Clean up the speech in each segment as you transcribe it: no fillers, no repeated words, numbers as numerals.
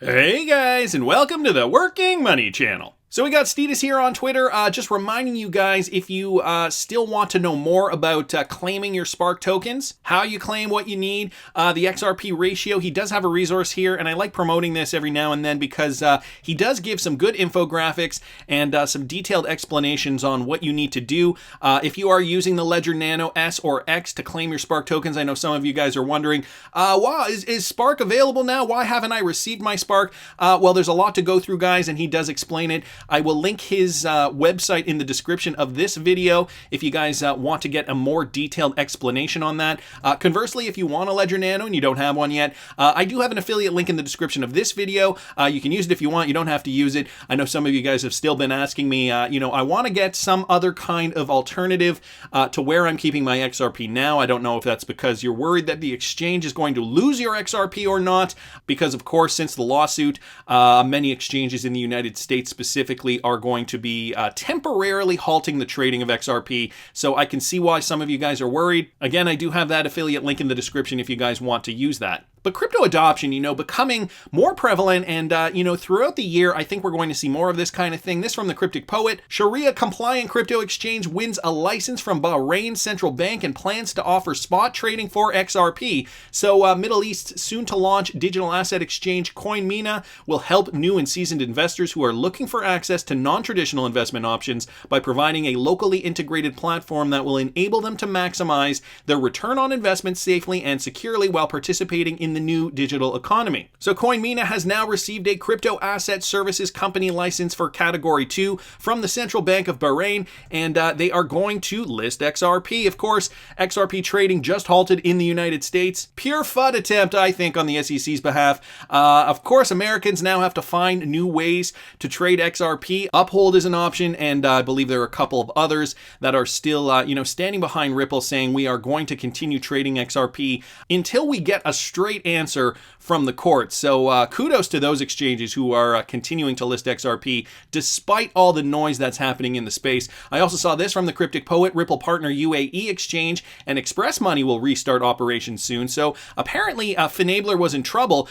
Hey guys, and welcome to the Working Money Channel. So we got STEDAS here on Twitter, just reminding you guys, if you still want to know more about claiming your Spark tokens, how you claim what you need, the XRP ratio, he does have a resource here, and I like promoting this every now and then because he does give some good infographics and some detailed explanations on what you need to do. If you are using the Ledger Nano S or X to claim your Spark tokens, I know some of you guys are wondering, wow, is Spark available now? Why haven't I received my Spark? Well, there's a lot to go through, guys, and he does explain it. I will link his website in the description of this video if you guys want to get a more detailed explanation on that. Conversely, if you want a Ledger Nano and you don't have one yet, I do have an affiliate link in the description of this video. You can use it if you want. You don't have to use it. I know some of you guys have still been asking me, I want to get some other kind of alternative to where I'm keeping my XRP now. I don't know if that's because you're worried that the exchange is going to lose your XRP or not, because of course, since the lawsuit, many exchanges in the United States specifically are going to be temporarily halting the trading of XRP. So I can see why some of you guys are worried. Again, I do have that affiliate link in the description if you guys want to use that. But crypto adoption, becoming more prevalent, and, throughout the year, I think we're going to see more of this kind of thing. This from the Cryptic Poet. Sharia-compliant crypto exchange wins a license from Bahrain Central Bank and plans to offer spot trading for XRP. So Middle East's soon-to-launch digital asset exchange COINDESK will help new and seasoned investors who are looking for access to non-traditional investment options by providing a locally integrated platform that will enable them to maximize their return on investment safely and securely while participating in the new digital economy. So COINDESK has now received a crypto asset services company license for Category 2 from the Central Bank of Bahrain, and they are going to list XRP. Of course, XRP trading just halted in the United States. Pure FUD attempt, I think, on the SEC's behalf. Of course, Americans now have to find new ways to trade XRP. Uphold is an option, and I believe there are a couple of others that are still, standing behind Ripple, saying we are going to continue trading XRP until we get a straight answer from the court. So kudos to those exchanges who are continuing to list XRP despite all the noise that's happening in the space. I also saw this from the Cryptic Poet. Ripple partner UAE Exchange and Express Money will restart operations soon. So apparently Finabler was in trouble.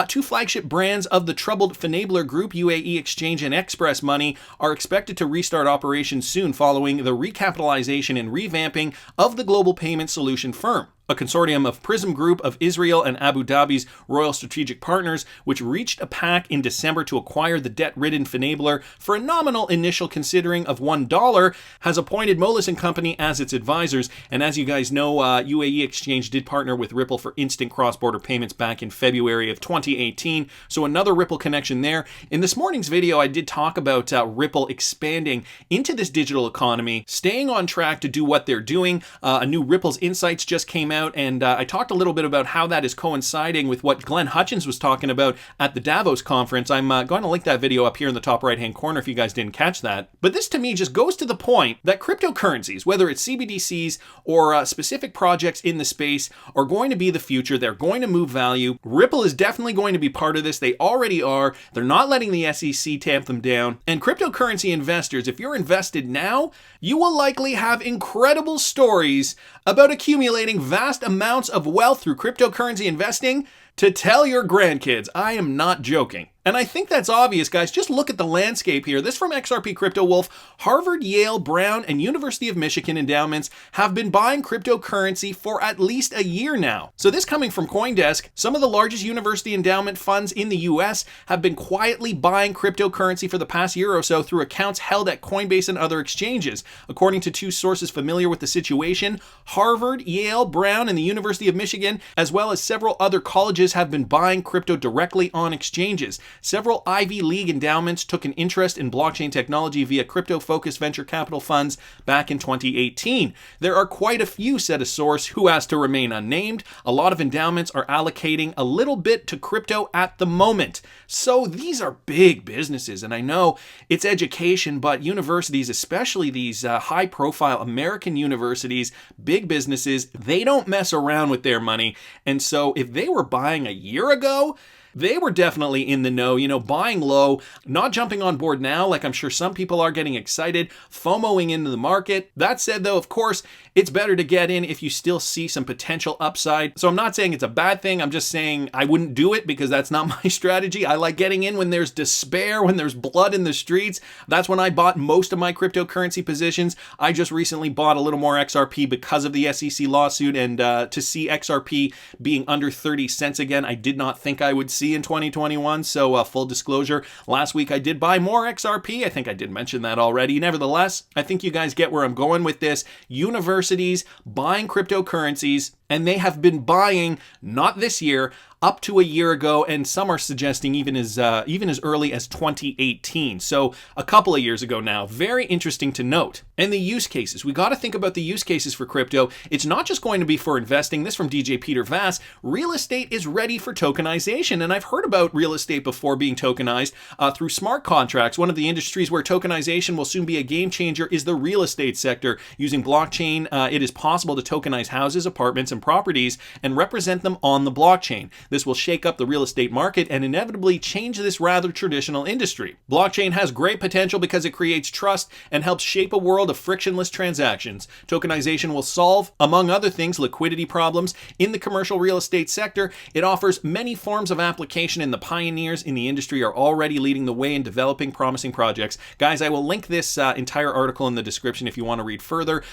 Two flagship brands of the troubled Finabler group, UAE Exchange and Express Money, are expected to restart operations soon following the recapitalization and revamping of the global payment solution firm. A consortium of Prism Group of Israel and Abu Dhabi's Royal Strategic Partners, which reached a pact in December to acquire the debt-ridden Finabler for a nominal initial considering of $1, has appointed Moelis & Company as its advisors. And as you guys know, UAE Exchange did partner with Ripple for instant cross-border payments back in February of 2018. So another Ripple connection there. In this morning's video, I did talk about Ripple expanding into this digital economy, staying on track to do what they're doing. A new Ripple's Insights just came out, and I talked a little bit about how that is coinciding with what Glenn Hutchins was talking about at the Davos conference. I'm going to link that video up here in the top right hand corner if you guys didn't catch that. But this to me just goes to the point that cryptocurrencies, whether it's CBDCs or specific projects in the space, are going to be the future. They're going to move value. Ripple is definitely going to be part of this. They already are. They're not letting the SEC tamp them down. And cryptocurrency investors, if you're invested now, you will likely have incredible stories about accumulating vast amounts of wealth through cryptocurrency investing to tell your grandkids. I am not joking. And I think that's obvious, guys. Just look at the landscape here. This from XRPCRYPTOWOLF. Harvard, Yale, Brown, and University of Michigan endowments have been buying cryptocurrency for at least a year now. So this coming from COINDESK, some of the largest university endowment funds in the US have been quietly buying cryptocurrency for the past year or so through accounts held at Coinbase and other exchanges. According to two sources familiar with the situation, Harvard, Yale, Brown, and the University of Michigan, as well as several other colleges, have been buying crypto directly on exchanges. Several Ivy League endowments took an interest in blockchain technology via crypto-focused venture capital funds back in 2018. There are quite a few, said a source who asked to remain unnamed. A lot of endowments are allocating a little bit to crypto at the moment. So these are big businesses, and I know it's education, but universities, especially these high-profile American universities, big businesses, they don't mess around with their money. And so if they were buying a year ago, they were definitely in the know, buying low, not jumping on board now like I'm sure some people are, getting excited, FOMOing into the market. That said though, of course, it's better to get in if you still see some potential upside. So I'm not saying it's a bad thing. I'm just saying I wouldn't do it because that's not my strategy. I like getting in when there's despair, when there's blood in the streets. That's when I bought most of my cryptocurrency positions. I just recently bought a little more XRP because of the SEC lawsuit, and to see XRP being under 30 cents again, I did not think I would see in 2021. So full disclosure, last week I did buy more XRP. I think I did mention that already. Nevertheless, I think you guys get where I'm going with this. Universities buying cryptocurrencies, and they have been buying, not this year, up to a year ago, and some are suggesting even as early as 2018. So a couple of years ago now. Very interesting to note. And the use cases. We got to think about the use cases for crypto. It's not just going to be for investing. This from DJ Peter Vass. Real estate is ready for tokenization. And I've heard about real estate before being tokenized through smart contracts. One of the industries where tokenization will soon be a game changer is the real estate sector. Using blockchain, it is possible to tokenize houses, apartments, and properties and represent them on the blockchain. This will shake up the real estate market and inevitably change this rather traditional industry. Blockchain has great potential because it creates trust and helps shape a world of frictionless transactions. Tokenization will solve, among other things, liquidity problems in the commercial real estate sector. It offers many forms of application, and the pioneers in the industry are already leading the way in developing promising projects. Guys, I will link this entire article in the description if you want to read further.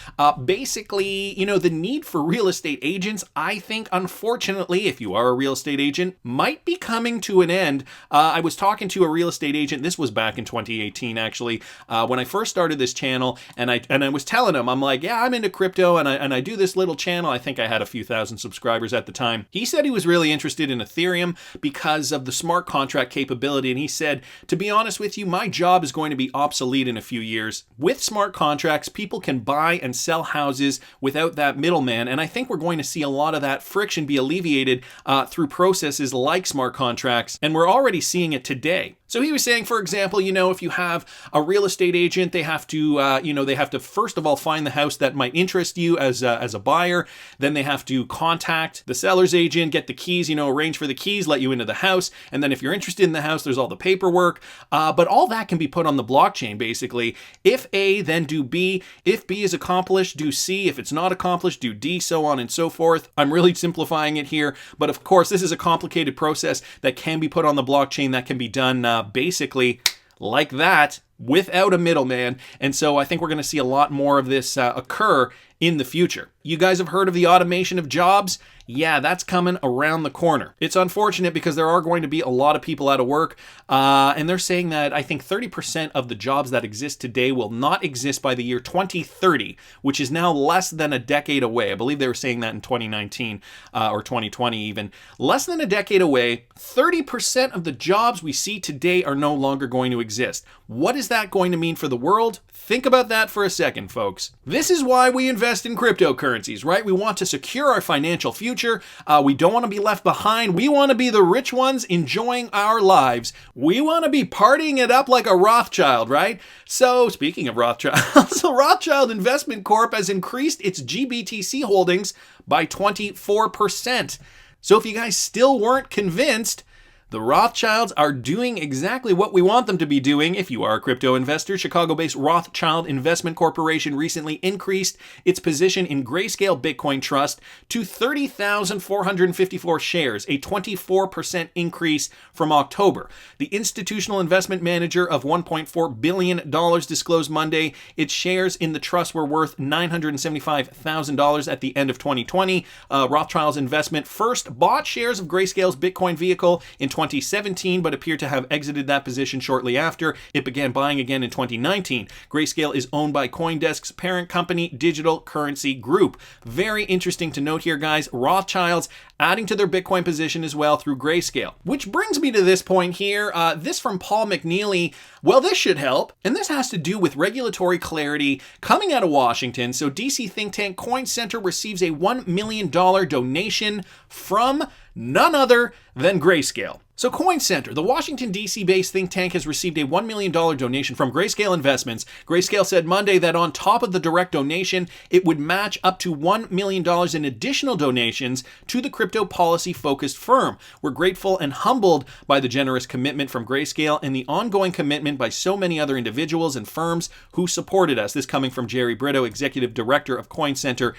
Basically, the need for real estate agents, I think, unfortunately, if you are a real estate agent, might be coming to an end. I was talking to a real estate agent. This was back in 2018, actually, when I first started this channel, and I was telling him, I'm like, yeah, I'm into crypto, and I do this little channel. I think I had a few thousand subscribers at the time. He said he was really interested in Ethereum because of the smart contract capability, and he said, to be honest with you, my job is going to be obsolete in a few years. With smart contracts, people can buy and sell houses without that middleman, and I think we're going to see a lot of that friction be alleviated through processes like smart contracts, and we're already seeing it today. So he was saying, for example, if you have a real estate agent, they have to first of all find the house that might interest you as a buyer. Then they have to contact the seller's agent, get the keys, arrange for the keys, let you into the house. And then if you're interested in the house, there's all the paperwork. But all that can be put on the blockchain, basically. If A, then do B. If B is accomplished, do C. If it's not accomplished, do D, so on and so forth. I'm really simplifying it here. But of course, this is a complicated process that can be put on the blockchain, that can be done basically like that without a middleman. And so I think we're going to see a lot more of this occur in the future. You guys have heard of the automation of jobs? Yeah, that's coming around the corner. It's unfortunate because there are going to be a lot of people out of work, and they're saying that I think 30% of the jobs that exist today will not exist by the year 2030, which is now less than a decade away. I believe they were saying that in 2019 or 2020 even. Less than a decade away, 30% of the jobs we see today are no longer going to exist. What is that going to mean for the world? Think about that for a second, folks. This is why we invest in cryptocurrencies, right? We want to secure our financial future. We don't want to be left behind. We want to be the rich ones enjoying our lives. We want to be partying it up like a Rothschild, right? So speaking of Rothschild, Rothschild Investment Corp has increased its Gbtc holdings by 24%. So if you guys still weren't convinced, the Rothschilds are doing exactly what we want them to be doing. If you are a crypto investor, Chicago-based Rothschild Investment Corporation recently increased its position in Grayscale Bitcoin Trust to 30,454 shares, a 24% increase from October. The institutional investment manager of $1.4 billion disclosed Monday its shares in the trust were worth $975,000 at the end of 2020. Rothschild's investment first bought shares of Grayscale's Bitcoin vehicle in 2017, but appeared to have exited that position shortly after. It began buying again in 2019. Grayscale is owned by COINDESK's parent company, Digital Currency Group. Very interesting to note here, guys. Rothschilds adding to their Bitcoin position as well through Grayscale. Which brings me to this point here. This from Paul McNeely. Well, this should help. And this has to do with regulatory clarity coming out of Washington. So DC think tank Coin Center receives a $1 million donation from none other than Grayscale. So Coin Center, the Washington, D.C.-based think tank, has received a $1 million donation from Grayscale Investments. Grayscale said Monday that on top of the direct donation, it would match up to $1 million in additional donations to the crypto policy-focused firm. We're grateful and humbled by the generous commitment from Grayscale and the ongoing commitment by so many other individuals and firms who supported us. This coming from Jerry Brito, Executive Director of Coin Center.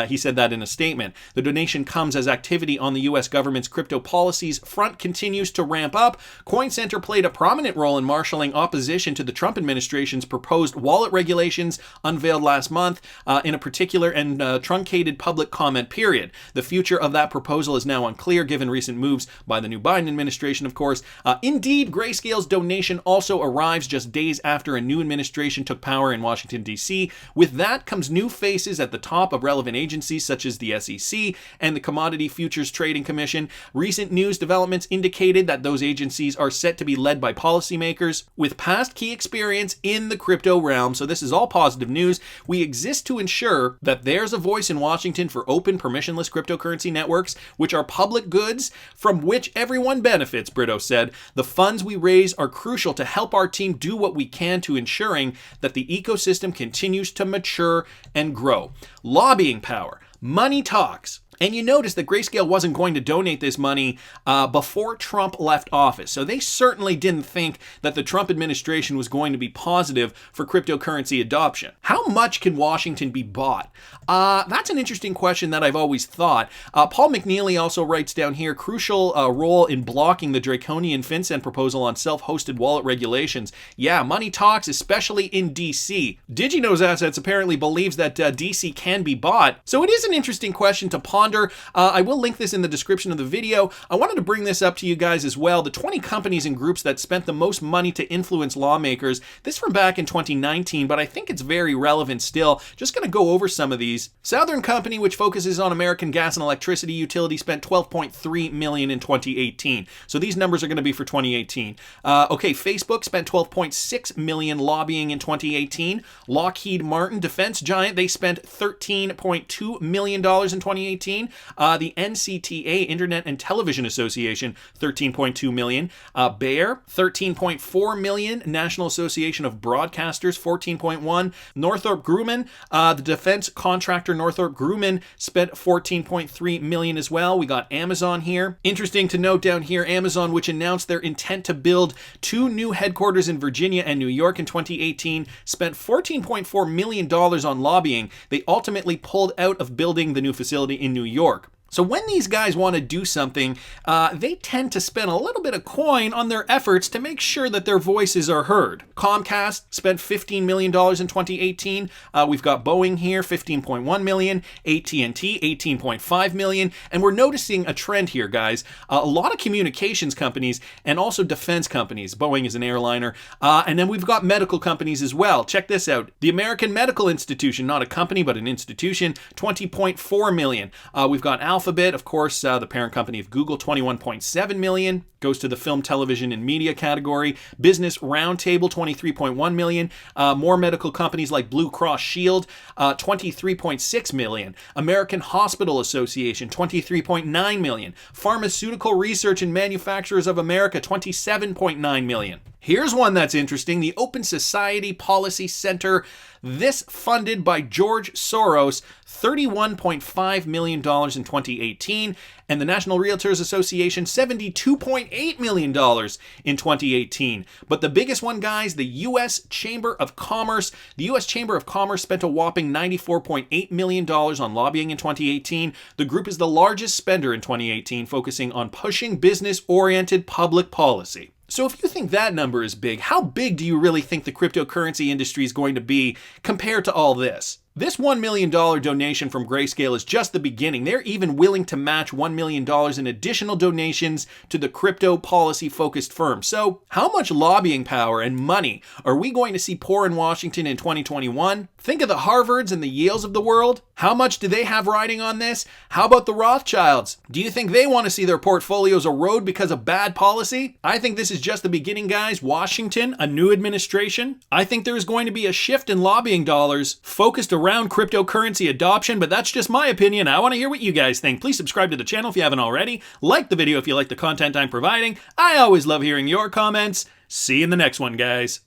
He said that in a statement. The donation comes as activity on the U.S. government's crypto policies front continues to ramp up. Coin Center played a prominent role in marshaling opposition to the Trump administration's proposed wallet regulations unveiled last month in a particular and truncated public comment period. The future of that proposal is now unclear given recent moves by the new Biden administration, of course. Indeed, Grayscale's donation also arrives just days after a new administration took power in Washington, D.C. With that comes new faces at the top of relevant agencies such as the SEC and the Commodity Futures Trading Commission. Recent news developments indicated that those agencies are set to be led by policymakers with past key experience in the crypto realm. So this is all positive news. We exist to ensure that there's a voice in Washington for open, permissionless cryptocurrency networks, which are public goods from which everyone benefits, Brito said. The funds we raise are crucial to help our team do what we can to ensuring that the ecosystem continues to mature and grow. Lobbying power. Money talks. And you notice that Grayscale wasn't going to donate this money before Trump left office. So they certainly didn't think that the Trump administration was going to be positive for cryptocurrency adoption. How much can Washington be bought? That's an interesting question that I've always thought. Paul McNeely also writes down here, crucial role in blocking the draconian FinCEN proposal on self-hosted wallet regulations. Yeah, money talks, especially in DC. DigiKnow's Assets apparently believes that DC can be bought. So it is an interesting question to ponder. I will link this in the description of the video. I wanted to bring this up to you guys as well. The 20 companies and groups that spent the most money to influence lawmakers. This from back in 2019, but I think it's very relevant still. Just going to go over some of these. Southern Company, which focuses on American gas and electricity utility, spent $12.3 million in 2018. So these numbers are going to be for 2018. Okay, Facebook spent $12.6 million lobbying in 2018. Lockheed Martin, defense giant, they spent $13.2 million in 2018. The NCTA, Internet and Television Association, $13.2 million. Bayer, $13.4 million. National Association of Broadcasters, $14.1. Northrop Grumman, the defense contractor Northrop Grumman, spent $14.3 million as well. We got Amazon here. Interesting to note down here, Amazon, which announced their intent to build 2 new headquarters in Virginia and New York in 2018, spent $14.4 million on lobbying. They ultimately pulled out of building the new facility in New York. So when these guys want to do something, they tend to spend a little bit of coin on their efforts to make sure that their voices are heard. Comcast spent $15 million in 2018. We've got Boeing here, $15.1 million. AT&T, $18.5 million. And we're noticing a trend here, guys. A lot of communications companies and also defense companies. Boeing is an airliner. And then we've got medical companies as well. Check this out. The American Medical Institution, not a company, but an institution, $20.4 million. We've got Alphabet, of course, the parent company of Google, $21.7 million. Goes to the film, television, and media category. Business Roundtable, $23.1 million. More medical companies like Blue Cross Shield, $23.6 million. American Hospital Association, $23.9 million. Pharmaceutical Research and Manufacturers of America, $27.9 million. Here's one that's interesting. The Open Society Policy Center, this funded by George Soros, $31.5 million in 2018. And the National Realtors Association, $72.8 million in 2018. But the biggest one, guys, the U.S. Chamber of Commerce. The U.S. Chamber of Commerce spent a whopping $94.8 million on lobbying in 2018. The group is the largest spender in 2018, focusing on pushing business-oriented public policy. So if you think that number is big, how big do you really think the cryptocurrency industry is going to be compared to all this? This $1 million donation from Grayscale is just the beginning. They're even willing to match $1 million in additional donations to the crypto policy-focused firm. So how much lobbying power and money are we going to see pour in Washington in 2021? Think of the Harvards and the Yales of the world. How much do they have riding on this? How about the Rothschilds? Do you think they want to see their portfolios erode because of bad policy? I think this is just the beginning, guys. Washington, a new administration. I think there's going to be a shift in lobbying dollars focused around cryptocurrency adoption, but that's just my opinion. I want to hear what you guys think. Please subscribe to the channel if you haven't already. Like the video if you like the content I'm providing. I always love hearing your comments. See you in the next one, guys.